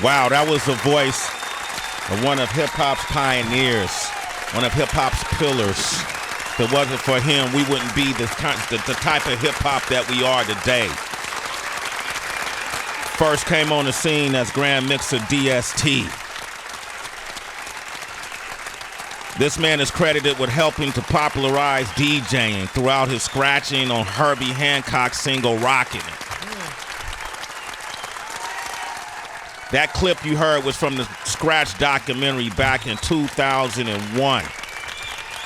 Wow, that was the voice of one of hip-hop's pioneers, one of hip-hop's pillars. If it wasn't for him, we wouldn't be the type of hip-hop that we are today. First came on the scene as GrandMixer D.ST. This man is credited with helping to popularize DJing throughout his scratching on Herbie Hancock's single Rockit. That clip you heard was from the Scratch documentary back in 2001.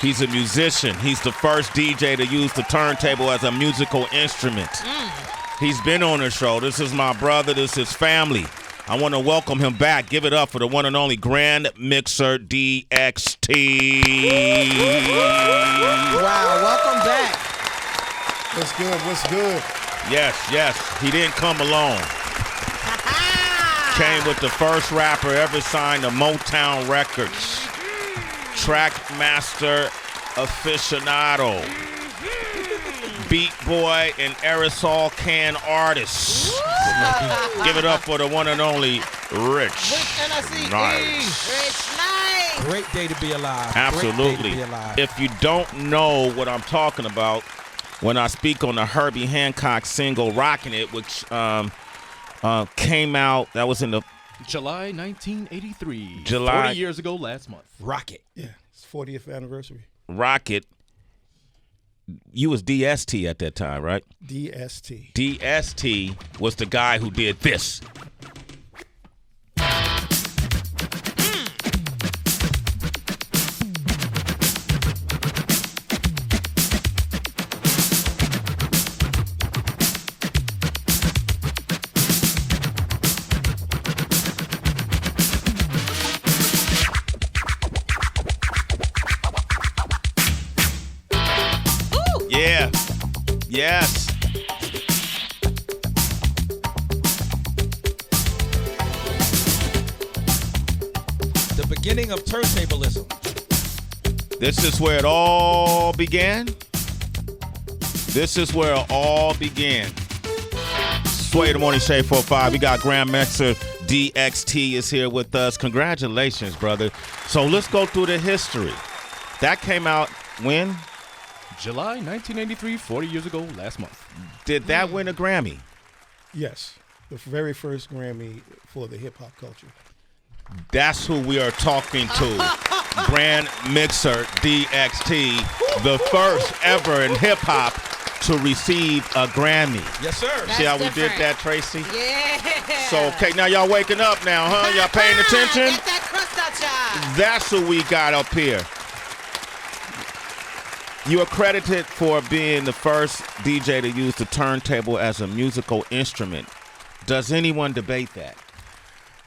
He's a musician. He's the first DJ to use the turntable as a musical instrument. He's been on the show. This is my brother. This is family. I want to welcome him back. Give it up for the one and only GrandMixer DXT. Wow, welcome back. What's good? What's good? Yes. He didn't come alone. Came with the first rapper ever signed to Motown Records. Track master aficionado. Beat boy and aerosol can artist. Give it up for the one and only Rich. Nice. Great day to be alive. Absolutely. Great day to be alive. If you don't know what I'm talking about, when I speak on the Herbie Hancock single "Rockin' It," which came out, that was in the July 1983. July. 40 years ago last month. Rockit. Yeah, it's 40th anniversary. Rockit. You was D.ST at that time, right? D.ST. D.ST was the guy who did this. Yeah. Yes. The beginning of turntablism. This is where it all began. This is where it all began. Sway the Morning Shade 45. We got GrandMixer DXT is here with us. Congratulations, brother. So let's go through the history. That came out when? July 1983, 40 years ago last month. Did that win a Grammy? Yes, the very first Grammy for the hip-hop culture. That's who we are talking to. GrandMixer DXT, the first ever in hip-hop to receive a Grammy. Yes, sir. See how we did that, Tracy? Yeah. So, okay, now y'all waking up now, huh? Y'all paying attention? Get that crust out, y'all. That's who we got up here. You are credited for being the first DJ to use the turntable as a musical instrument. Does anyone debate that?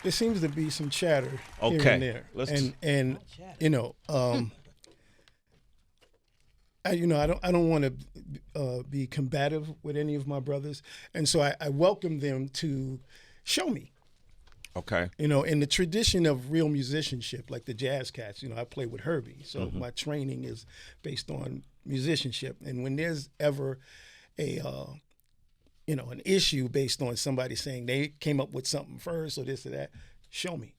There seems to be some chatter here Okay. and there, Let's and you know, I don't want to be combative with any of my brothers, and so I welcome them to show me. Okay. You know, in the tradition of real musicianship, like the jazz cats, you know, I play with Herbie, so my training is based on musicianship. And when there's ever a, an issue based on somebody saying they came up with something first or this or that, show me.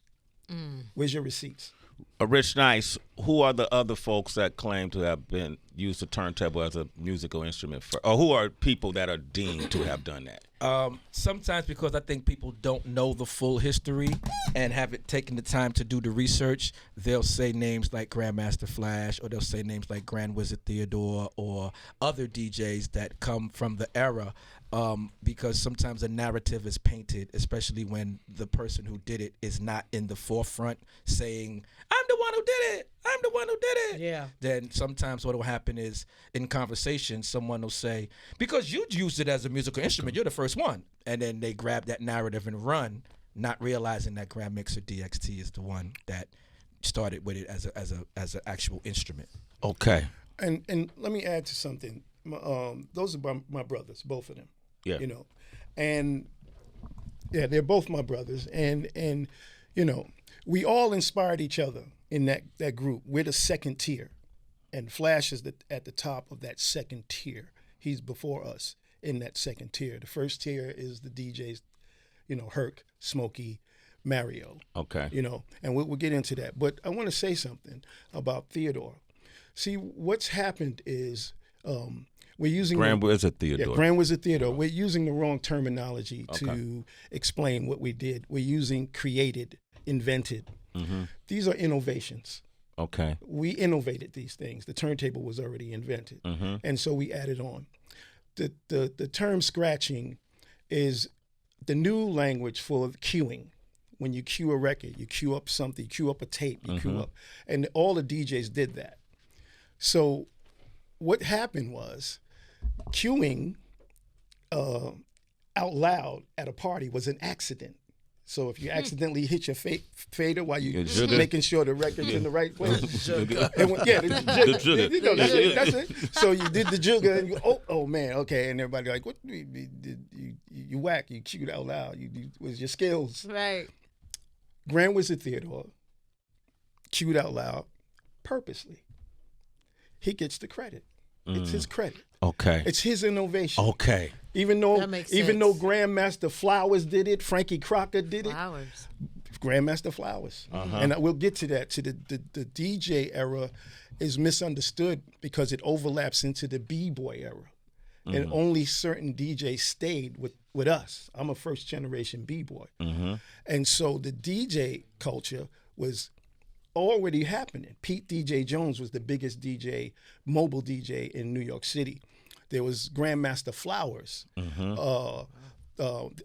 Where's your receipts? Rich Nice, who are the other folks that claim to have been used the turntable as a musical instrument for, or who are people that are deemed to have done that? Sometimes because I think people don't know the full history and haven't taken the time to do the research, they'll say names like Grandmaster Flash, or they'll say names like Grand Wizard Theodore, or other DJs that come from the era, because sometimes a narrative is painted, especially when the person who did it is not in the forefront saying, I'm the one who did it, I'm the one who did it. Yeah. Then sometimes what will happen is, in conversation, someone will say, because you used it as a musical instrument, you're the first one. And then they grab that narrative and run, not realizing that GrandMixer DXT is the one that started with it as an actual instrument. Okay. And let me add to something. Those are my brothers, both of them. Yeah. You know, and yeah, they're both my brothers, and you know, we all inspired each other in that group. We're the second tier, and Flash is at the top of that second tier. He's before us in that second tier. The first tier is the DJs, you know, Herc, Smokey, Mario. Okay. You know, and we'll get into that. But I want to say something about Theodore. See, what's happened is we're using GrandMixer Theodore. Yeah, GrandMixer Theodore. We're using the wrong terminology to explain what we did. We're using created, invented. These are innovations. Okay. We innovated these things. The turntable was already invented, and so we added on. The term scratching is the new language for queuing. When you cue a record, you cue up something, you cue up a tape, you cue up, and all the DJs did that. So what happened was queuing out loud at a party was an accident. So if you accidentally hit your fader while you're making sure the record's in the right place, the jigger. You know, that's it. So you did the jigger, and you oh man, okay, and everybody like, what? You whack, you cued out loud. You was your skills. Right. GrandMixer Theodore cued out loud purposely. He gets the credit. It's his credit. Okay. It's his innovation. Okay. Even though sense. Grandmaster Flowers did it, Frankie Crocker did it. Flowers. Grandmaster Flowers. And we'll get to that. To the DJ era is misunderstood because it overlaps into the B-boy era. And only certain DJs stayed with us. I'm a first generation B-boy. And so the DJ culture was already happening. Pete DJ Jones was the biggest DJ, mobile DJ in New York City. There was Grandmaster Flowers,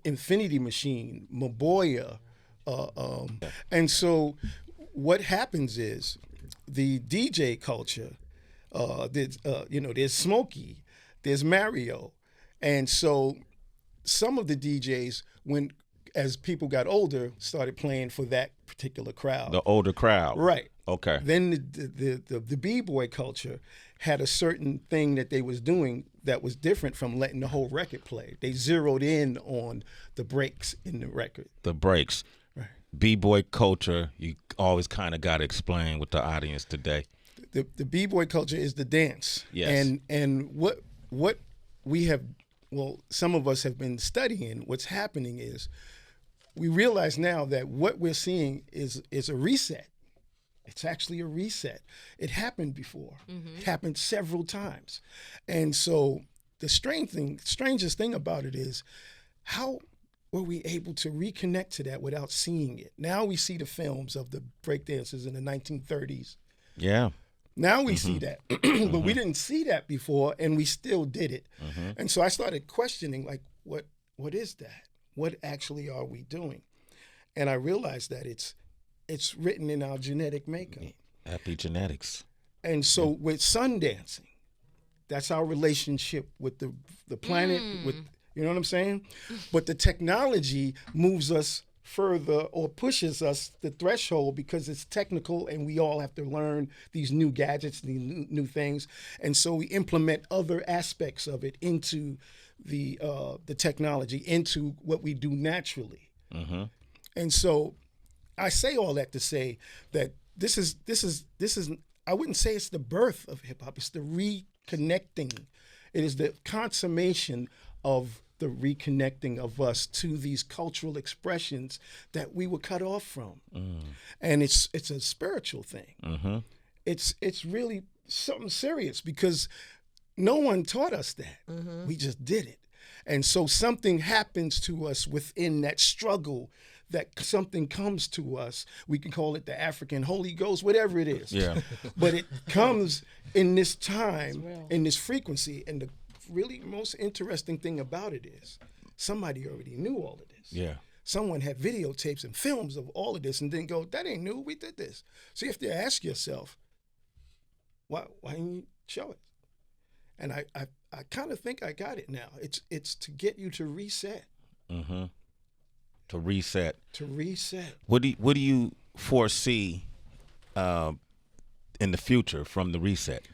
Infinity Machine, Maboya. And so what happens is the DJ culture, there's Smokey, there's Mario. And so some of the DJs, as people got older, started playing for that particular crowd. The older crowd. Right. Okay. Then the B-boy culture had a certain thing that they was doing that was different from letting the whole record play. They zeroed in on the breaks in the record. The breaks. Right. B-boy culture, you always kind of got to explain with the audience today. The B-boy culture is the dance. Yes. And what we have, well, some of us have been studying, what's happening is we realize now that what we're seeing is a reset. It's actually a reset. It happened before. It happened several times. And so the strangest thing about it is how were we able to reconnect to that without seeing it? Now we see the films of the breakdancers in the 1930s. Yeah. Now we see that, but we didn't see that before, and we still did it. And so I started questioning, like, what is that? What actually are we doing? And I realized that it's written in our genetic makeup. Epigenetics. And so with sun dancing, that's our relationship with the planet, with, you know what I'm saying? But the technology moves us further or pushes us the threshold because it's technical and we all have to learn these new gadgets, these new things. And so we implement other aspects of it into the technology, into what we do naturally. And so I say all that to say that this is I wouldn't say it's the birth of hip hop, it's the reconnecting. It is the consummation of the reconnecting of us to these cultural expressions that we were cut off from. And it's a spiritual thing. It's really something serious because no one taught us that. We just did it. And so something happens to us within that struggle, that something comes to us. We can call it the African Holy Ghost, whatever it is. Yeah. But it comes in this time, in this frequency. And the really most interesting thing about it is somebody already knew all of this. Yeah. Someone had videotapes and films of all of this and didn't go, that ain't new, we did this. So you have to ask yourself, why didn't you show it? And I kind of think I got it now. It's to get you to reset. To reset. To reset. What do you foresee in the future from the reset?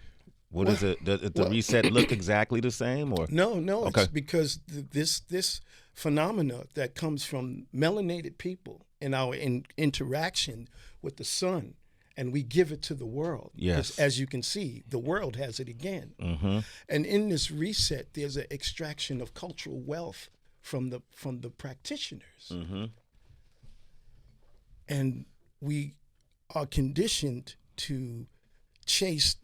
What is it? Does the reset look exactly the same, or no? Okay. It's because this phenomena that comes from melanated people in our interaction with the sun, and we give it to the world. Yes. As you can see, the world has it again. And in this reset, there's an extraction of cultural wealth from the practitioners. And we are conditioned to chase,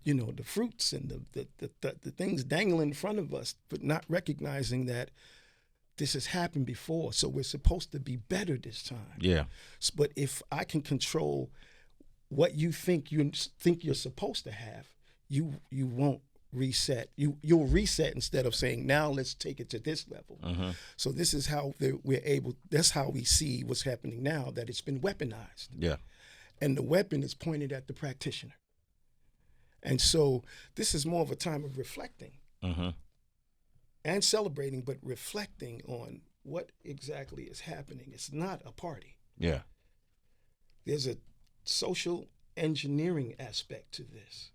the fruits and the things dangling in front of us, but not recognizing that this has happened before. So we're supposed to be better this time. Yeah. But if I can control what you think you're supposed to have, you won't reset. You'll reset instead of saying, now let's take it to this level. So this is how that's how we see what's happening now, that it's been weaponized. Yeah. And the weapon is pointed at the practitioner. And so this is more of a time of reflecting and celebrating, but reflecting on what exactly is happening. It's not a party. Yeah. There's a social engineering aspect to this.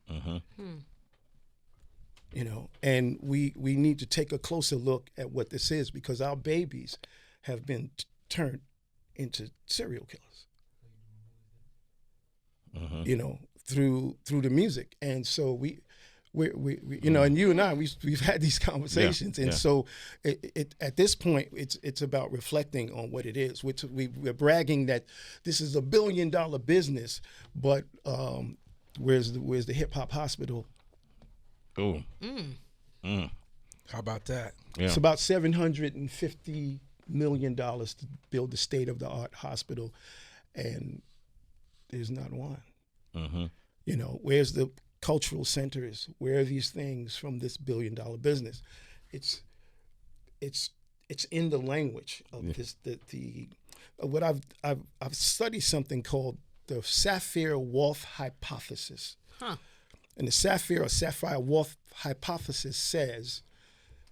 And we need to take a closer look at what this is, because our babies have been turned into serial killers. Through the music. And so we and you and I, we've had these conversations. And so it at this point, it's about reflecting on what it is. We're bragging that this is $1 billion business, but where's the hip hop hospital? Oh. How about that? Yeah. It's about $750 million to build the state-of-the-art hospital, and there's not one. Where's the cultural centers? Where are these things from this $1 billion business? It's in the language of this. What I've studied something called the Sapir-Whorf hypothesis. And the Sapir-Whorf hypothesis says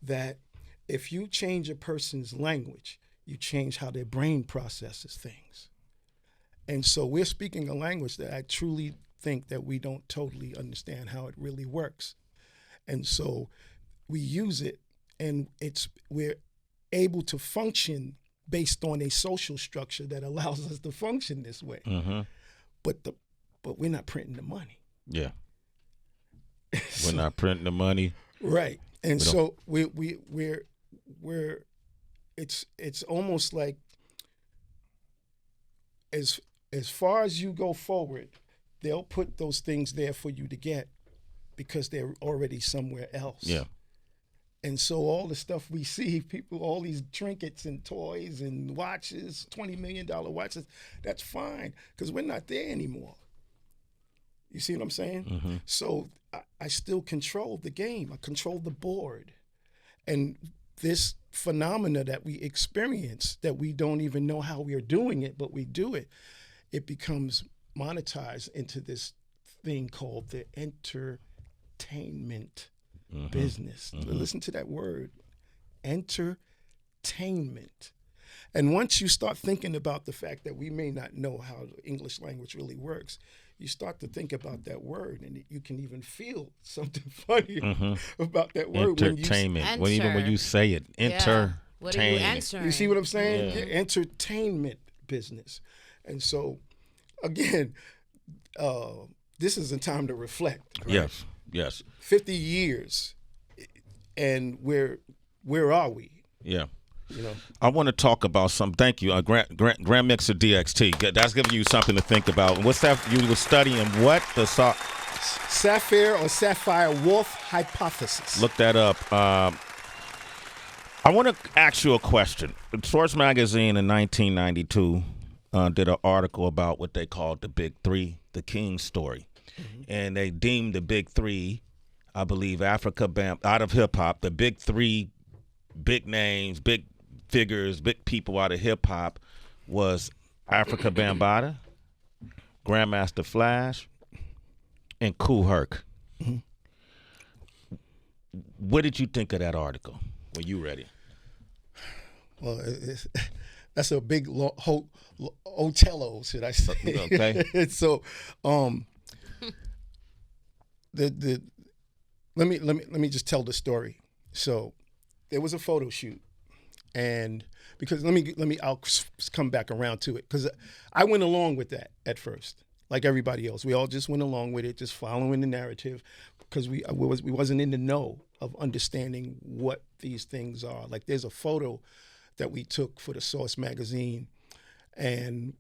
that if you change a person's language, you change how their brain processes things. And so we're speaking a language that I truly think that we don't totally understand how it really works. And so we use it, and we're able to function based on a social structure that allows us to function this way. But we're not printing the money. Yeah. We're not printing the money. Right. And so we're it's almost like as far as you go forward, they'll put those things there for you to get because they're already somewhere else. Yeah. And so all the stuff we see, people, all these trinkets and toys and watches, $20 million watches, that's fine because we're not there anymore. You see what I'm saying? So I still control the game. I control the board. And this phenomena that we experience, that we don't even know how we are doing it, but we do it, it becomes monetized into this thing called the entertainment business. Listen to that word, entertainment. And once you start thinking about the fact that we may not know how the English language really works, you start to think about that word, and you can even feel something funny about that word. Entertainment. Even when you say it, entertainment. What are you answering? You see what I'm saying? Yeah. Entertainment business. And so, again, this is a time to reflect. Right? Yes. 50 years, and where are we? Yeah. I want to talk about some. Thank you, GrandMixer DXT. That's giving you something to think about. What's that? You were studying what? The Sapir-Whorf hypothesis. Look that up. I want to ask you a question. Source Magazine in 1992 did an article about what they called the Big Three, the King story, and they deemed the Big Three, I believe, Africa, out of hip hop, the Big Three, big names, big figures, big people out of hip hop was Africa Bambaataa, Grandmaster Flash, and Kool Herc. What did you think of that article? Were you ready? Well, that's a big Otello, should I say? Okay. So, let me just tell the story. So, there was a photo shoot, and because I'll come back around to it because I went along with that at first, like everybody else. We all just went along with it, just following the narrative, because we wasn't in the know of understanding what these things are. Like there's a photo that we took for the Source magazine, and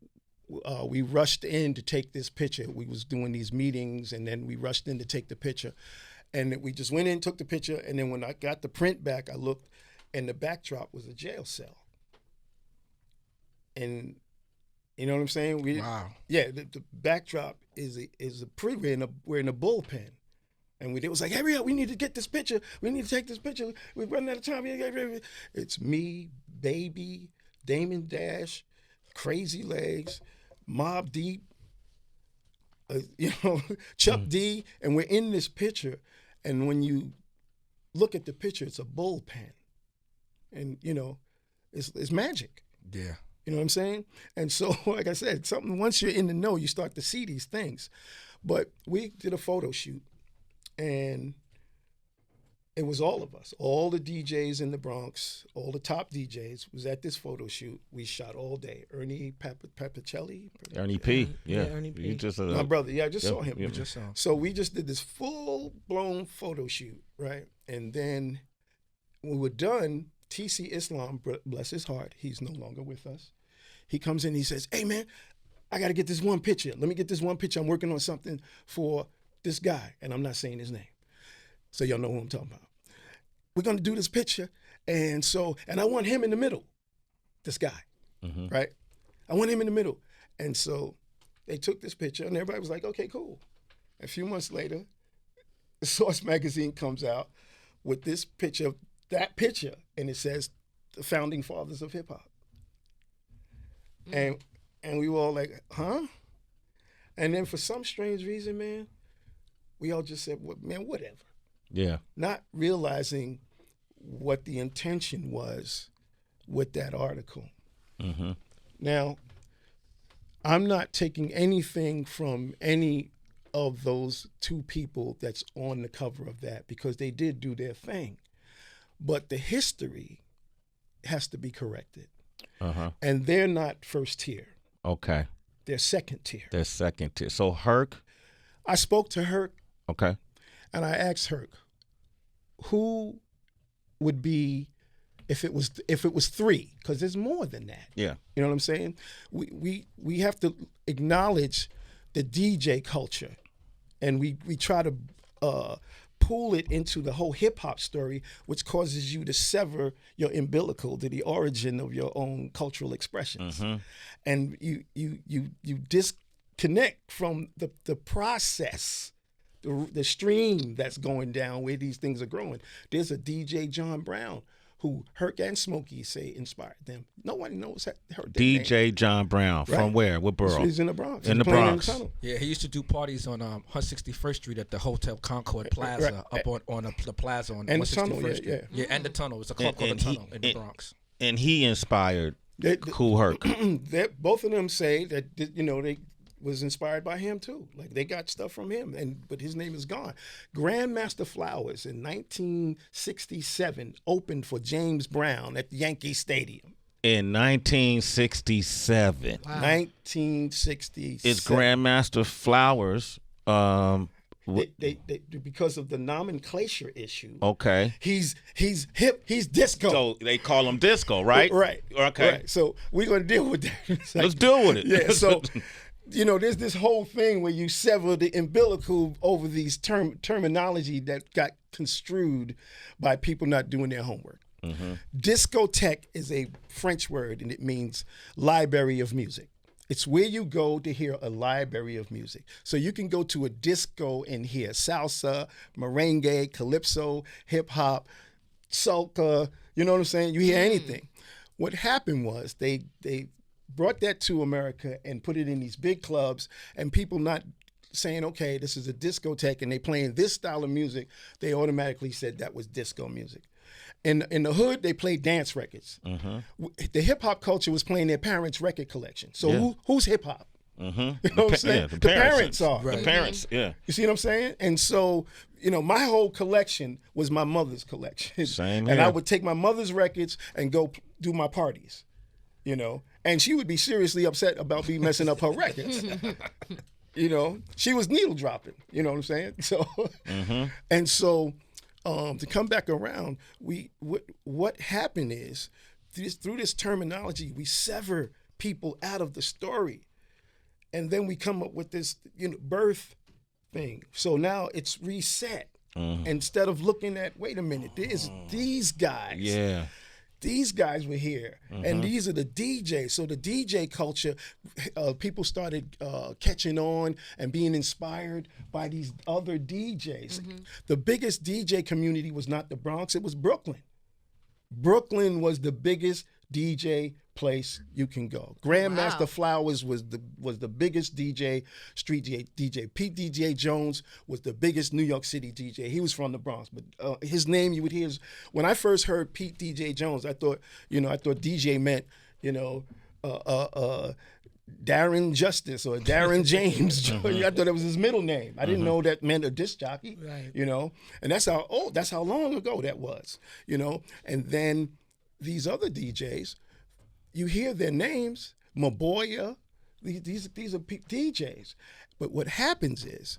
we rushed in to take this picture. We was doing these meetings, and then we rushed in to take the picture. And we just went in, took the picture, and then when I got the print back, I looked, and the backdrop was a jail cell. And you know what I'm saying? Wow. Yeah, the backdrop is we're in a bullpen. And it was like, hurry up, we need to get this picture. We need to take this picture. We're running out of time. It's me, Baby, Damon Dash, Crazy Legs, Mobb Deep, Chuck D, and we're in this picture. And when you look at the picture, it's a bullpen. And, it's magic. Yeah. You know what I'm saying? And so, like I said, once you're in the know, you start to see these things. But we did a photo shoot, and it was all of us. All the DJs in the Bronx, all the top DJs was at this photo shoot. We shot all day. Ernie Papicelli. Ernie P. Yeah. Ernie P. You just, My brother. Yeah, I just saw him. Yeah. Just saw. So we just did this full-blown photo shoot, right? And then when we were done, TC Islam, bless his heart, he's no longer with us. He comes in, he says, hey, man, I got to get this one picture. Let me get this one picture. I'm working on something for this guy, and I'm not saying his name. So y'all know who I'm talking about. We're going to do this picture, and I want him in the middle, this guy, right? I want him in the middle. And so they took this picture, and everybody was like, okay, cool. A few months later, the Source magazine comes out with this picture, that picture, and it says the founding fathers of hip hop. And we were all like, huh? And then for some strange reason, man, we all just said, well, man, whatever. Yeah. Not realizing what the intention was with that article. Now, I'm not taking anything from any of those two people that's on the cover of that, because they did do their thing. But the history has to be corrected. And they're not first tier. Okay. They're second tier. So Herc. I spoke to Herc. Okay. And I asked Herc, who would be if it was three? Because there's more than that. Yeah. You know what I'm saying? We have to acknowledge the DJ culture, and we try to pull it into the whole hip hop story, which causes you to sever your umbilical to the origin of your own cultural expressions, and you disconnect from the process, the stream that's going down where these things are growing. There's a DJ John Brown who Herc and Smokey say inspired them. Nobody knows her DJ name. John Brown. Right. From where? What borough? He's in the Bronx. In He's the playing Bronx. In the tunnel. Yeah, he used to do parties on 161st Street at the Hotel Concord Plaza, up on the plaza on And the 161st tunnel, Street. Yeah, and the tunnel. It's a club called the Tunnel in the Bronx. And he inspired Cool Herc. Both of them say that they was inspired by him too. Like they got stuff from him, but his name is gone. Grandmaster Flowers in 1967 opened for James Brown at Yankee Stadium. In 1967. Wow. 1967. It's Grandmaster Flowers. They because of the nomenclature issue. Okay. He's hip. He's disco. So they call him disco, right? Right. Okay. Right. So we're gonna deal with that. Let's deal with it. Yeah. So. There's this whole thing where you sever the umbilical over these terminology that got construed by people not doing their homework. Discotheque is a French word, and it means library of music. It's where you go to hear a library of music. So you can go to a disco and hear salsa, merengue, calypso, hip hop, soca. You know what I'm saying? You hear anything. What happened was they brought that to America and put it in these big clubs, and people not saying, okay, this is a discotheque and they playing this style of music, they automatically said that was disco music. In the hood, they played dance records. The hip hop culture was playing their parents' record collection. So who's hip hop? You know what I'm saying? Yeah, the parents are. Right. The parents, yeah. You see what I'm saying? And so, my whole collection was my mother's collection. Same And here. I would take my mother's records and go do my parties, and she would be seriously upset about me messing up her records. She was needle dropping, you know what I'm saying? So, and so to come back around, what happened is through this terminology, we sever people out of the story. and then we come up with this, birth thing. So now it's reset. Instead of looking at, wait a minute, there's these guys. Yeah. These guys were here, and these are the DJs. So the DJ culture, people started catching on and being inspired by these other DJs. The biggest DJ community was not the Bronx, it was Brooklyn. Brooklyn was the biggest DJ place you can go. Grandmaster Flowers was the biggest DJ, street DJ. Pete DJ Jones was the biggest New York City DJ. He was from the Bronx, but his name you would hear when I first heard Pete DJ Jones, I thought DJ meant, Darren Justice or Darren James. I thought that was his middle name. I didn't know that meant a disc jockey. Right. And that's how long ago that was. And then these other DJs, you hear their names, Maboya, these are DJs. But what happens is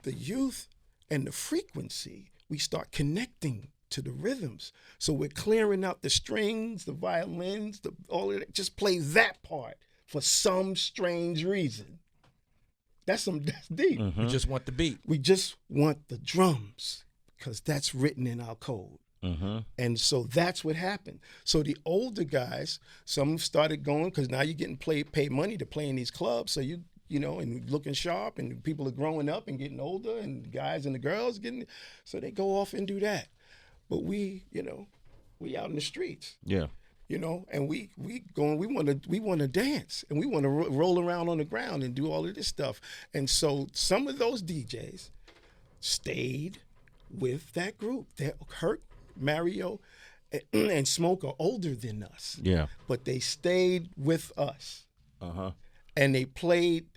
the youth and the frequency, we start connecting to the rhythms. So we're clearing out the strings, the violins, all of that. Just play that part for some strange reason. That's deep. We just want the beat. We just want the drums because that's written in our code. And so that's what happened. So the older guys, some started going because now you're getting paid money to play in these clubs. So and looking sharp, and people are growing up and getting older, and the guys and the girls so they go off and do that. But we out in the streets. Yeah. And we want to dance, and we want to roll around on the ground and do all of this stuff. And so some of those DJs stayed with that group. Kurt, Mario, and Smoke are older than us. Yeah. But they stayed with us. And they played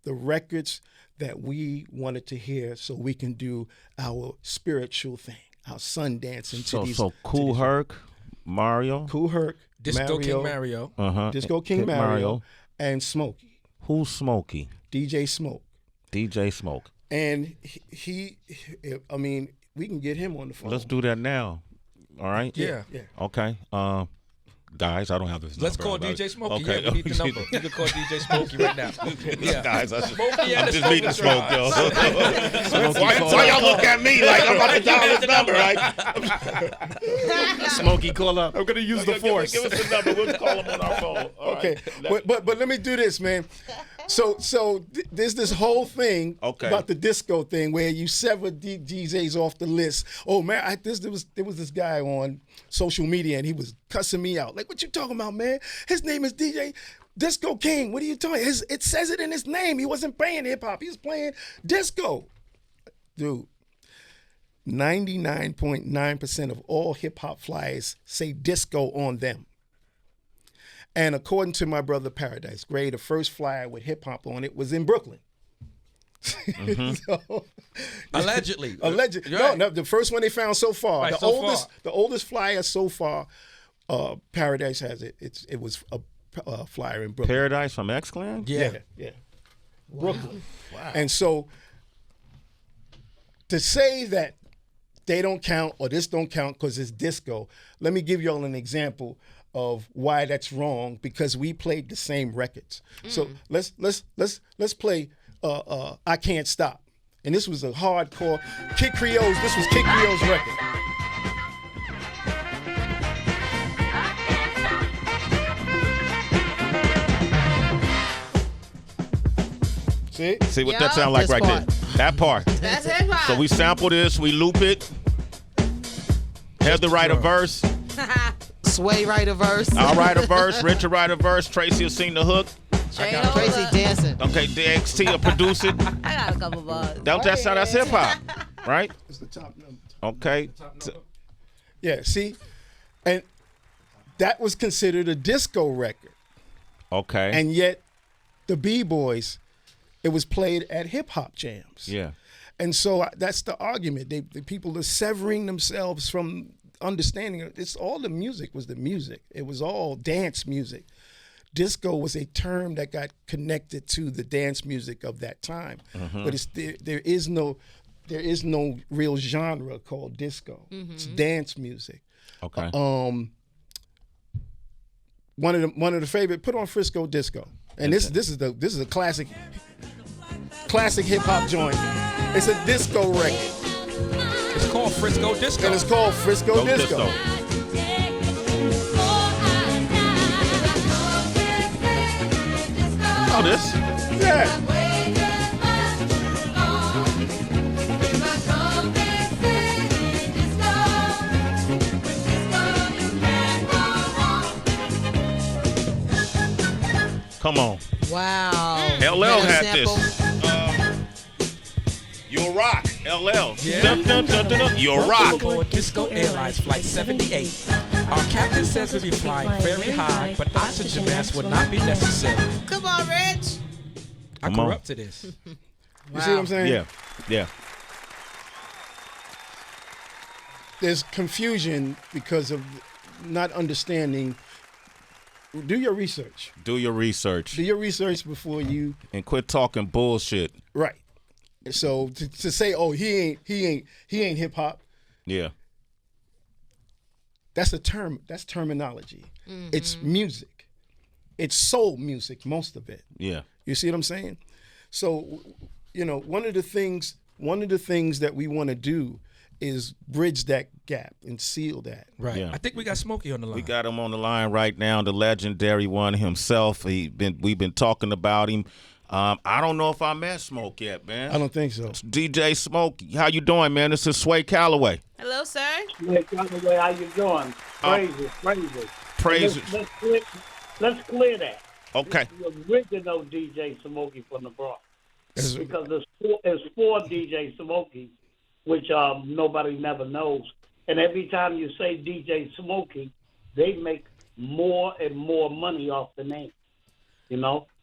the records that we wanted to hear so we can do our spiritual thing, our sun dancing to these. So Kool Herc, Mario. Kool Herc, Disco King Mario. Disco King Mario, and Smokey. Who's Smokey? DJ Smoke. DJ Smoke. And he we can get him on the phone. Let's do that now. All right? Yeah. Okay. Guys, I don't have this Let's number. call DJ Smokey. Okay. Yeah, we need the number. You can call DJ Smokey right now. Yeah. Guys, I'm Smokey just meeting Smoke, yo. Why y'all look at me like I'm about to dial this number, right? Smokey, call up. I'm going to use the force. Give us the number. We'll call him on our phone. All Okay. right. But let me do this, man. So there's this whole thing about the disco thing where you sever DJs off the list. Oh man, there was this guy on social media and he was cussing me out. Like, what you talking about, man? His name is DJ Disco King. What are you talking? It says it in his name. He wasn't playing hip hop. He was playing disco. Dude, 99.9% of all hip hop flyers say disco on them. And according to my brother Paradise Gray, the first flyer with hip hop on it was in Brooklyn. Allegedly. No, the first one they found so far. Right, The oldest flyer so far, Paradise has it. It was a flyer in Brooklyn. Paradise from X-Clan? Yeah. Brooklyn. Wow. And so to say that they don't count or this don't count because it's disco, let me give y'all an example of why that's wrong, because we played the same records. So let's play I Can't Stop. And this was a hardcore Kid Creole's, this was Kid Creole's record. See what that sound like right there? That part. That's hip hop. So we sample this, we loop it. Have the write a verse. Sway write a verse. I'll write a verse. Richard write a verse. Tracy will sing the hook. Tracy dancing. Okay, DXT will produce it. I got a couple bars. That's hip hop, right? It's the top number. Okay. Yeah, see? And that was considered a disco record. Okay. And yet the B-boys, it was played at hip-hop jams. Yeah. And so that's the argument. The people are severing themselves from understanding it. It's all the music was the music. It was all dance music. Disco was a term that got connected to the dance music of that time. But there is no real genre called disco. It's dance music. Okay. One of the favorite, put on Frisco Disco. And this is a classic hip hop joint. It's a disco record. It's called Frisco Disco. And it's called Frisco Disco. Oh, this? Yeah. Come on. Wow. LL had sample? this. You'll rock. LL. Yeah. Dun, dun, dun, dun, dun. You'll rock. Aboard Disco Airlines Flight 78. Our captain says we'll be flying very high, but oxygen mask will not be necessary. Come on, Rich. I grew up to this. You see what I'm saying? Yeah. Yeah. There's confusion because of not understanding. Do your research. Do your research. Do your research before you And quit talking bullshit. right. So to say, oh, he ain't hip hop. Yeah. That's a term. That's terminology. It's music. It's soul music, most of it. Yeah. You see what I'm saying? So, one of the things that we want to do is bridge that gap and seal that. Right. Yeah. I think we got Smokey on the line. We got him on the line right now, the legendary one himself. We've been talking about him. I don't know if I met Smoke yet, man. I don't think so. It's DJ Smokey. How you doing, man? This is Sway Calloway. Hello, sir. Sway Calloway, how you doing? Praise it. Let's clear that. Okay. It's the original DJ Smokey from the Bronx. Because there's four DJ Smokey, which nobody never knows. And every time you say DJ Smokey, they make more and more money off the name.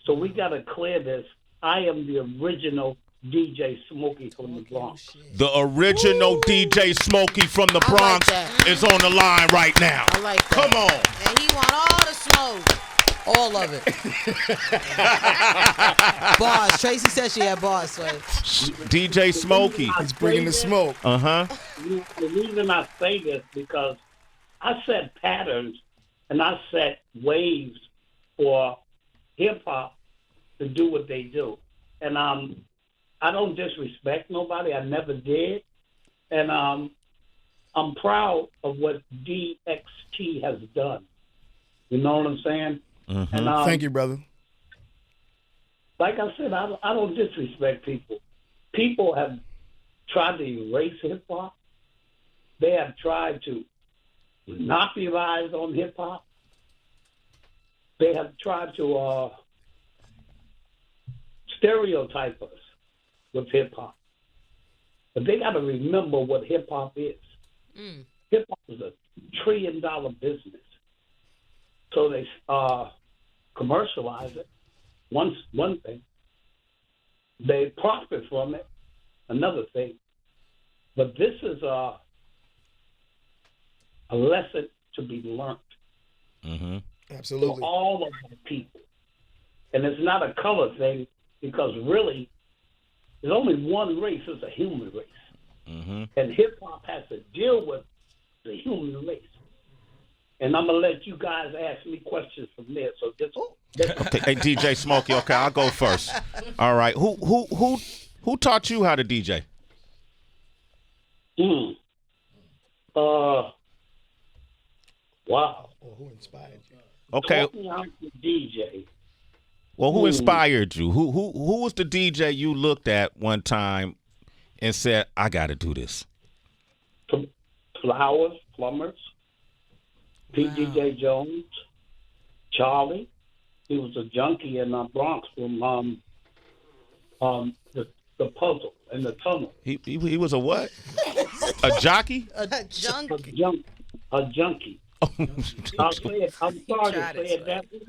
So we got to clear this. I am the original DJ Smokey from the Bronx. The original DJ Smokey from the Bronx is on the line right now. I like that. Come on. And he want all the smoke. All of it. Bars. Tracy said she had bars, so. DJ Smokey. He's bringing the smoke. Uh-huh. The reason I say this because I set patterns and I set waves for hip-hop to do what they do. And I don't disrespect nobody. I never did. And I'm proud of what DXT has done. You know what I'm saying? Mm-hmm. And, Thank you, brother. Like I said, I don't disrespect people. People have tried to erase hip-hop. They have tried to monopolize on hip-hop. They have tried to stereotype us with hip-hop. But they got to remember what hip-hop is. Hip-hop is a $1 trillion business. So they commercialize it, one thing. They profit from it, another thing. But this is a lesson to be learned. Mm-hmm. Absolutely. For all of the people. And it's not a color thing because really there's only one race. It's a human race. Mm-hmm. And hip-hop has to deal with the human race. And I'm going to let you guys ask me questions from there. So just Okay, hey DJ Smokey. Okay, I'll go first. All right, who taught you how to DJ? Wow. Or who inspired you? Okay. Taught me how to DJ. Well, who inspired you? Who was the DJ you looked at one time and said, "I got to do this"? Flowers, Plumbers, PGJ Jones, Charlie. He was a junkie in Bronx from the puzzle and the tunnel. He was a what? A jockey? A junk. A junkie. I'll say it. I'm sorry to say it that way.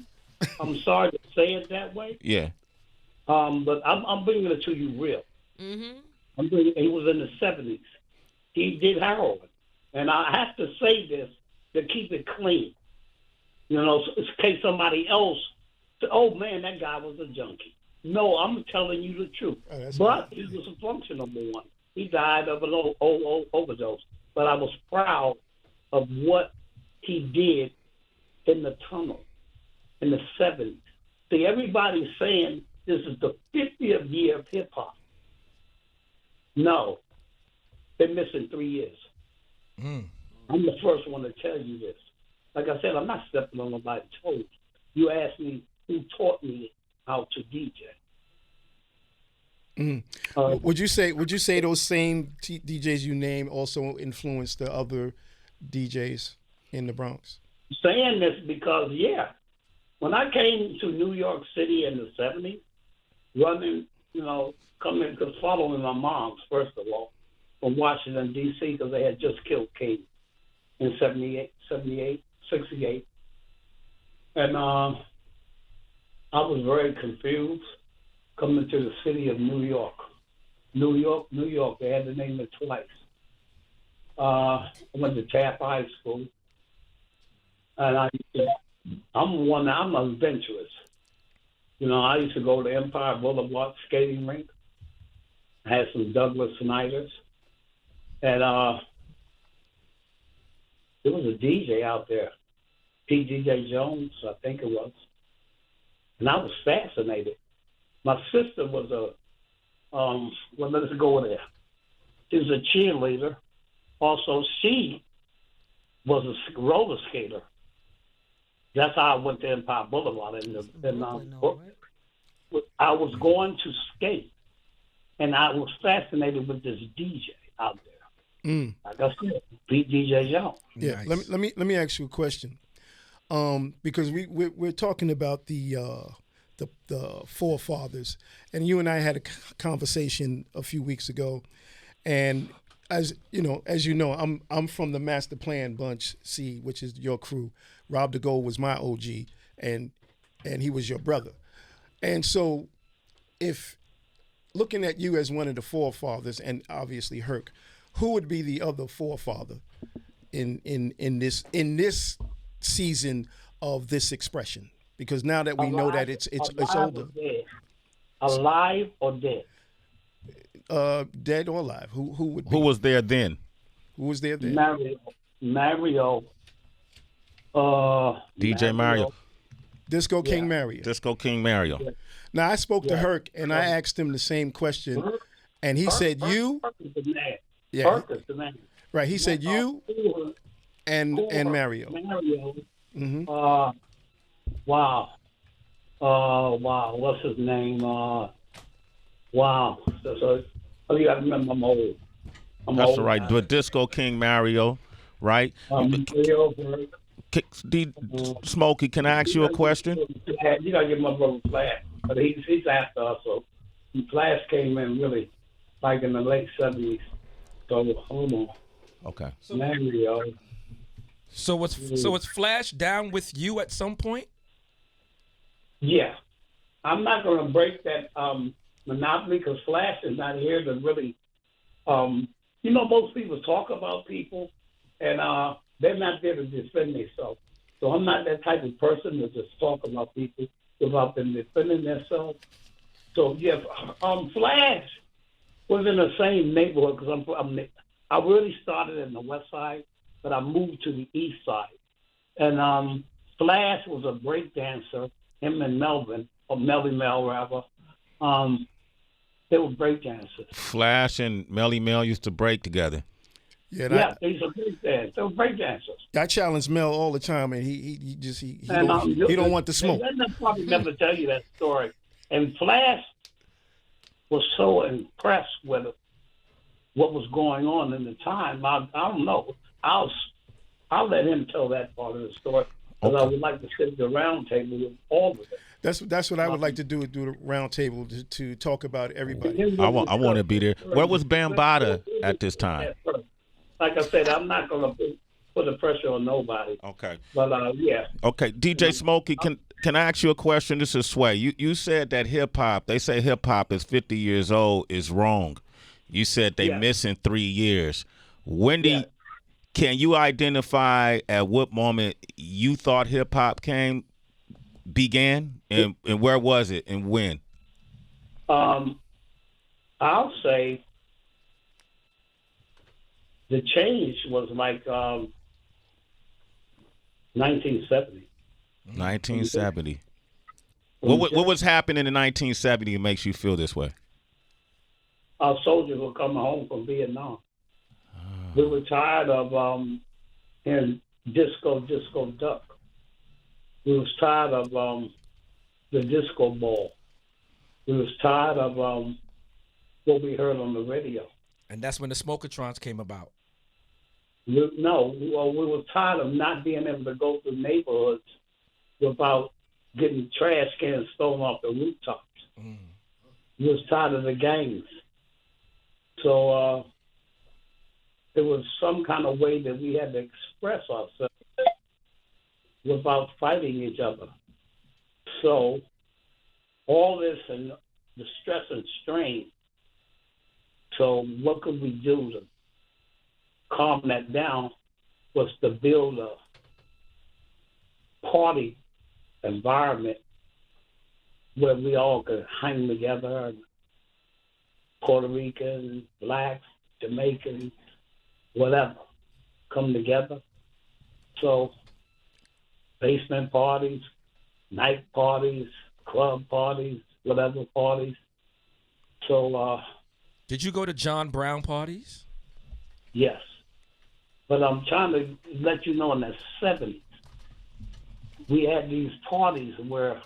I'm sorry to say it that way. Yeah. But I'm bringing it to you real. Mm-hmm. He was in the 70s. He did heroin. And I have to say this to keep it clean. You know, in case somebody else said, oh, man, that guy was a junkie. No, I'm telling you the truth. But he was a functional one. He died of an overdose. But I was proud of what he did in the tunnel in the 70s. See, everybody's saying this is the 50th year of hip hop. No, they're missing 3 years. I'm the first one to tell you this. Like I said, I'm not stepping on nobody's toes. You asked me who taught me how to DJ. Would you say those same DJs you named also influenced the other DJs in the Bronx? Saying this because, when I came to New York City in the 70s, running, following my moms, first of all, from Washington, D.C., because they had just killed King in 68. And I was very confused coming to the city of New York. New York, they had to name it twice. I went to Taft High School, and I'm adventurous. I used to go to Empire Boulevard skating rink. I had some Douglas Snyders, and there was a DJ out there, DJ Jones, I think it was, and I was fascinated. My sister was let's go there. She was a cheerleader. Also, she was a roller skater. That's how I went to Empire Boulevard. I was going to skate, and I was fascinated with this DJ out there. Like I said, DJ Jones. Yeah, nice. Let me ask you a question, because we're talking about the forefathers, and you and I had a conversation a few weeks ago, and as you know, I'm from the Master Plan bunch C, which is your crew. Rob the Gold was my OG, and he was your brother, and so if looking at you as one of the forefathers, and obviously Herc, who would be the other forefather in this season of this expression? Because now that we know that it's older. Alive or dead? Dead or alive? Who would be? Who was there then? Who was there then? Mario. DJ Mario. Disco King Mario. Disco King Mario. Yeah. Now I spoke to Herc and I asked him the same question, and he said you. Yeah. Herc is the man. Right. He said you and Mario. Mario. Mm-hmm. Wow. What's his name? Wow. So you got to remember I'm old. That's old right. now. But Disco King Mario, right? Smokey, can I ask you a question? You got to give my brother Flash. But he's after us. So Flash came in really like in the late 70s. So hold on. Okay. Mario. So was Flash down with you at some point? Yeah. I'm not going to break that monopoly because Flash is not here to really, most people talk about people and they're not there to defend themselves. So I'm not that type of person to just talk about people without them defending themselves. So, yeah, Flash was in the same neighborhood because I really started in the west side, but I moved to the east side. And Flash was a break dancer, him and Melvin, or Melly Mel rather. They were break dancers. Flash and Melly Mel used to break together. Yeah, they used to break dance. They were break dancers. I challenge Mel all the time, and he don't want the smoke. They'll probably never tell you that story. And Flash was so impressed with what was going on in the time. I don't know. I'll let him tell that part of the story because I would like to sit at the round table with all of it. That's what I would like to do the round table to talk about everybody. I want to be there. Where was Bambaataa at this time? Like I said, I'm not going to put the pressure on nobody. Okay. But yeah. Okay, DJ Smokey, can I ask you a question? This is Sway. You said that hip hop, they say hip hop is 50 years old is wrong. You said they missing 3 years. Wendy, can you identify at what moment you thought hip hop began, and where was it and when? I'll say the change was like 1970. 1970. What was happening in 1970 that makes you feel this way? Our soldiers were coming home from Vietnam. We were tired of hearing disco duck. We was tired of the disco ball. We was tired of what we heard on the radio. And that's when the Smokatrons came about. We were tired of not being able to go through neighborhoods without getting trash cans thrown off the rooftops. We was tired of the gangs. So it was some kind of way that we had to express ourselves without fighting each other. So all this and the stress and strain. So what could we do to calm that down was to build a party environment where we all could hang together, Puerto Ricans, blacks, Jamaicans, whatever, come together. So basement parties, night parties, club parties, whatever parties. So did you go to John Brown parties? yes. But I'm trying to let you know in the 70s, we had these parties where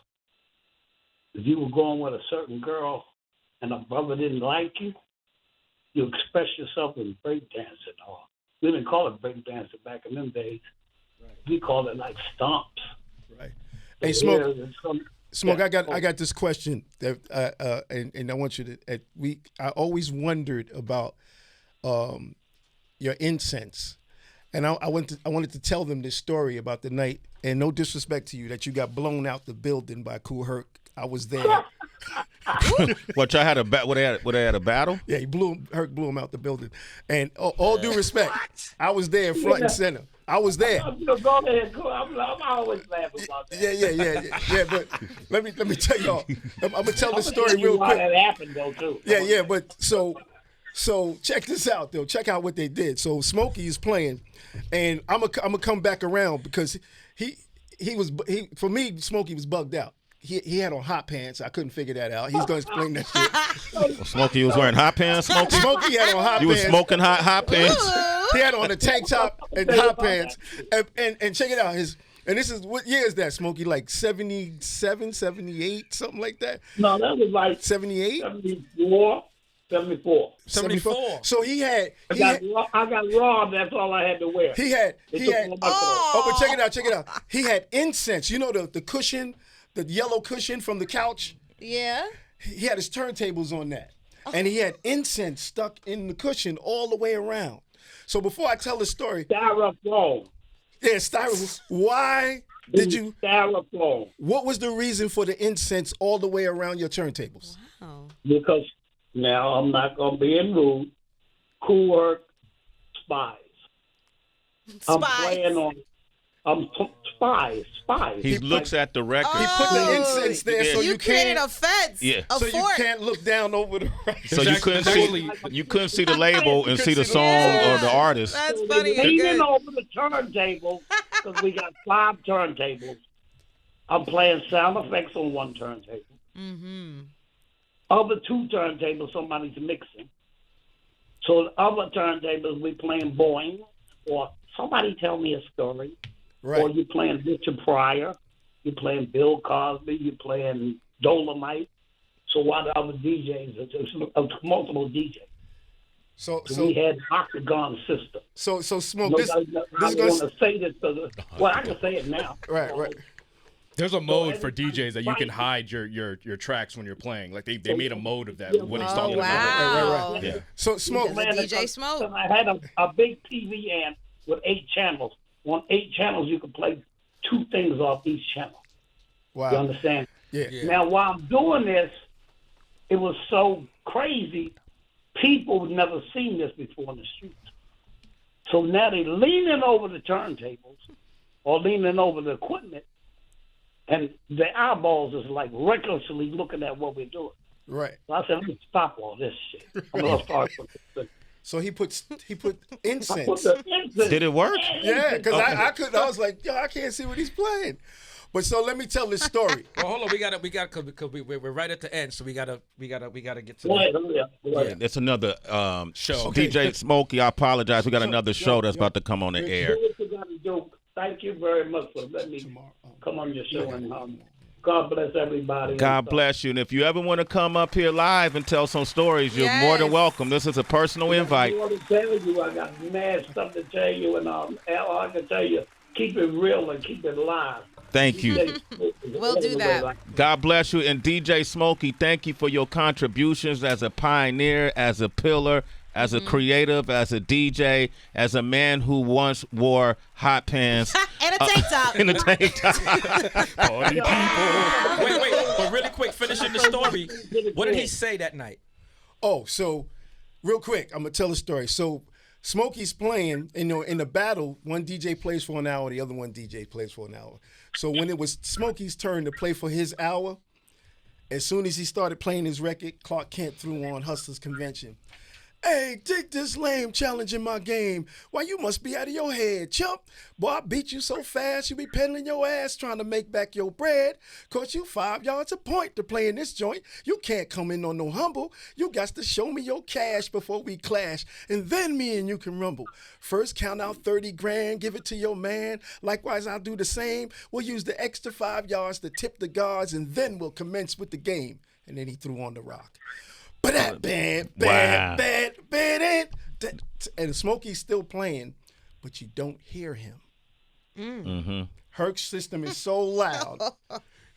if you were going with a certain girl and a brother didn't like you, you express yourself in breakdancing. Or we didn't call it breakdancing back in them days. Right. We called it like stomps. Right. Hey, Smoke, I got this question that and I want you to. I always wondered about your incense, and I wanted to tell them this story about the night. And no disrespect to you, that you got blown out the building by Kool Herc. I was there. What, y'all had a they had a battle? Yeah, Herc blew him out the building. And all due respect, I was there front and center. I was there. Go ahead, I'm always laughing about that. Yeah. But let me tell y'all. I'm gonna tell the story real quick. That happened though too. Yeah. But so check this out though. Check out what they did. So Smokey is playing, and I'm gonna come back around because for me, Smokey was bugged out. He had on hot pants. I couldn't figure that out. He's going to explain that shit. Smokey was wearing hot pants. Smokey had on hot pants. You was smoking hot pants. He had on a tank top and hot pants. And check it out. And this is, what year is that, Smokey? Like 77, 78, something like that? No, that was like 78? 74. So he had. I got raw. That's all I had to wear. He had. But check it out. He had incense. You know the cushion, the yellow cushion from the couch? Yeah. He had his turntables on that. And he had incense stuck in the cushion all the way around. So before I tell the story. Styrofoam. Yeah, styrofoam. Why did you. Styrofoam. What was the reason for the incense all the way around your turntables? Wow. Because now I'm not going to be in rude. Kool Herc spies. I'm playing on. Spies. He looks at the record. He put the incense there so you created can't. a fence. Yeah. A So fort. you can't look down over the record. So you couldn't see the label and see the song or the artist. That's funny. Leaning over the turntable because we got 5 turntables. I'm playing sound effects on one turntable. Mm-hmm. Other 2 turntables, somebody's mixing. So the other turntables, we playing Boeing, or somebody tell me a story. Right. Or you playing Richard Pryor, you playing Bill Cosby, you playing Dolomite. So while the other DJs, there's multiple DJs. So we had Octagon system. So Smoke. I want to say this because I can say it now. Right. There's a mode for DJs that you can hide your tracks when you're playing. Like they made a mode of that. What he's talking wow. about. Right. Yeah. So Smoke. DJ Smoke. I had a big TV amp with 8 channels. On 8 channels, you could play 2 things off each channel. Wow. You understand? Yeah. Now, while I'm doing this, it was so crazy. People had never seen this before in the streets. So now they're leaning over the turntables or leaning over the equipment, and their eyeballs is like recklessly looking at what we're doing. Right. So I said, I'm going to stop all this shit. I'm going to start with this. So he put incense. Did it work? Yeah, because I was like, yo, I can't see what he's playing. But so let me tell this story. Well, hold on. We got because we're right at the end, so we gotta get to. Go ahead. It's another Show. Okay. DJ Smokey, I apologize. We got another show that's about to come on the air. Do what you gotta do. Thank you very much for letting me come on your show, and God bless everybody. God bless you. And if you ever want to come up here live and tell some stories, you're more than welcome. This is a personal invite. I want to tell you, I got mad stuff to tell you, and all I can tell you, keep it real and keep it live. Thank you. We'll do that. God bless you. And DJ Smokey, thank you for your contributions as a pioneer, as a pillar, as a creative, as a DJ, as a man who once wore hot pants. And a tank top. In a tank top. Party people. Wait, but really quick, finishing the story. What did he say that night? Oh, so real quick, I'm gonna tell a story. So Smokey's playing, in the battle, one DJ plays for an hour, the other one DJ plays for an hour. So when it was Smokey's turn to play for his hour, as soon as he started playing his record, Clark Kent threw on Hustlers Convention. Hey, dig this lame challenging my game. Why, you must be out of your head, chump. Boy, I beat you so fast, you be peddling your ass trying to make back your bread. Cost you 5 yards a point to play in this joint. You can't come in on no humble. You got to show me your cash before we clash, and then me and you can rumble. First count out 30 grand, give it to your man. Likewise, I'll do the same. We'll use the extra 5 yards to tip the guards, and then we'll commence with the game. And then he threw on the rock. But that bad, and Smokey's still playing, but you don't hear him. Mm-hmm. Herc's system is so loud.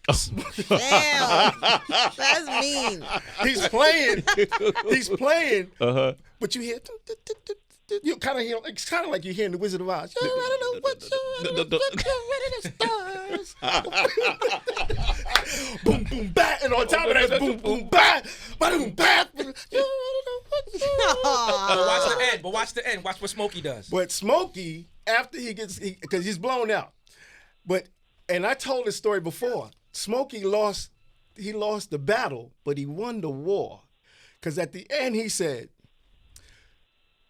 Damn. That's mean. He's playing, but you hear, you kind of hear, it's kind of like you're hearing the Wizard of Oz. I don't know what you're boom, boom, bat, and on top of that, boom, boom, bat, boom, bat. But watch the end. Watch what Smokey does. But Smokey, after because he's blown out. And I told this story before. Smokey lost the battle, but he won the war. Because at the end he said,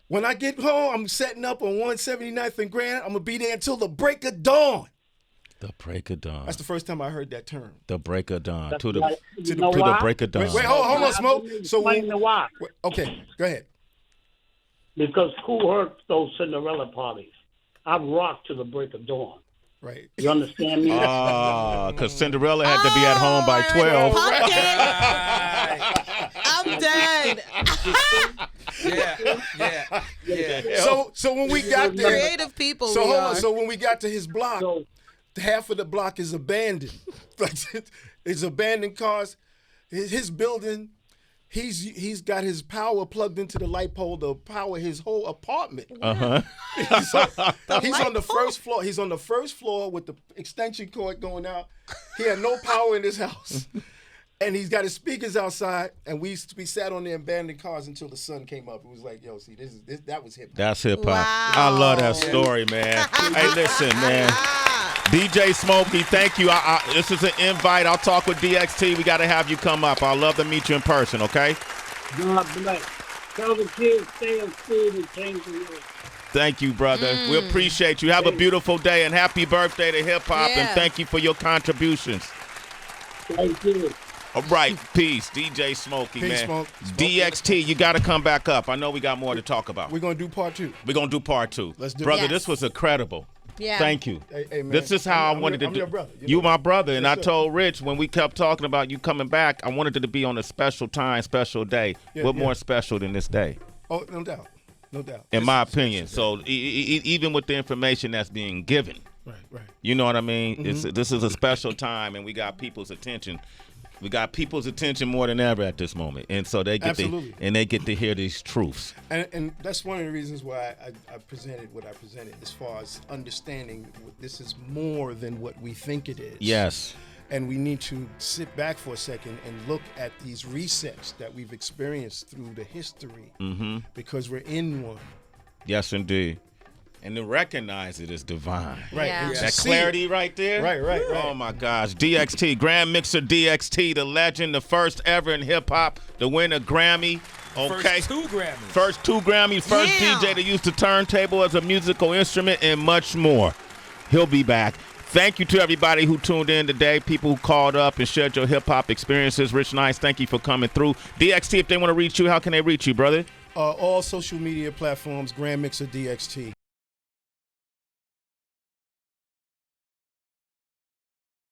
when I get home, I'm setting up on 179th and Grand. I'm going to be there until the break of dawn. The break of dawn. That's the first time I heard that term. The break of dawn. To why- the break of dawn. Wait, hold on, Smoke. Explain the why. Okay, go ahead. Because who heard those Cinderella parties? I rocked to the break of dawn. Right. You understand me? Because Cinderella had to be at home by 12. I'm dead. Yeah. So when we got there, Creative people. so we hold are. on. So when we got to his block, So- half of the block is abandoned. It's abandoned cars. His building, he's got his power plugged into the light pole to power his whole apartment. He's on the first floor. He's on the first floor with the extension cord going out. He had no power in his house. And he's got his speakers outside, and we sat on the abandoned cars until the sun came up. It was like, yo, see, that was hip hop. That's hip hop. Wow. I love that story, man. Hey, listen, man. DJ Smokey, thank you. This is an invite. I'll talk with DXT. We got to have you come up. I'd love to meet you in person, okay? God bless. Tell the kids stay in school and change the world. Thank you, brother. We appreciate you. Have a beautiful day, and happy birthday to hip hop, and Yeah. thank you for your contributions. Thank you. All right, peace. DJ Smokey, Peace, man. Smoke. DXT, you got to come back up. I know we got more to talk about. We're going to do part 2. We're going to do part 2. Let's do it. Brother, Yes. this was incredible. Yeah. Thank you. Hey, man. This is how I wanted to I'm do. your brother. You know. my brother, and Yes, I sir. told Rich when we kept talking about you coming back, I wanted it to be on a special time, special day. Yeah, what yeah. more special than this day, Oh, no doubt. No doubt. in my opinion? So even with the information that's being given, Right. you know what I mean? This is a special time, and we got people's attention. We got people's attention more than ever at this moment, and so they get to hear these truths. And that's one of the reasons why I presented what I presented, as far as understanding this is more than what we think it is. Yes. And we need to sit back for a second and look at these resets that we've experienced through the history, because we're in one. Yes, indeed. And to recognize it as divine. Right. Yeah. And to That see clarity right there. Right. Oh my gosh. DXT, GrandMixer DXT, the legend, the first ever in hip hop to win a Grammy. Okay. First 2 Grammys. First 2 Grammys, first Yeah. DJ to use the turntable as a musical instrument, and much more. He'll be back. Thank you to everybody who tuned in today, people who called up and shared your hip-hop experiences. Rich Nice, thank you for coming through. DXT, if they want to reach you, how can they reach you, brother? All social media platforms, GrandMixer DXT.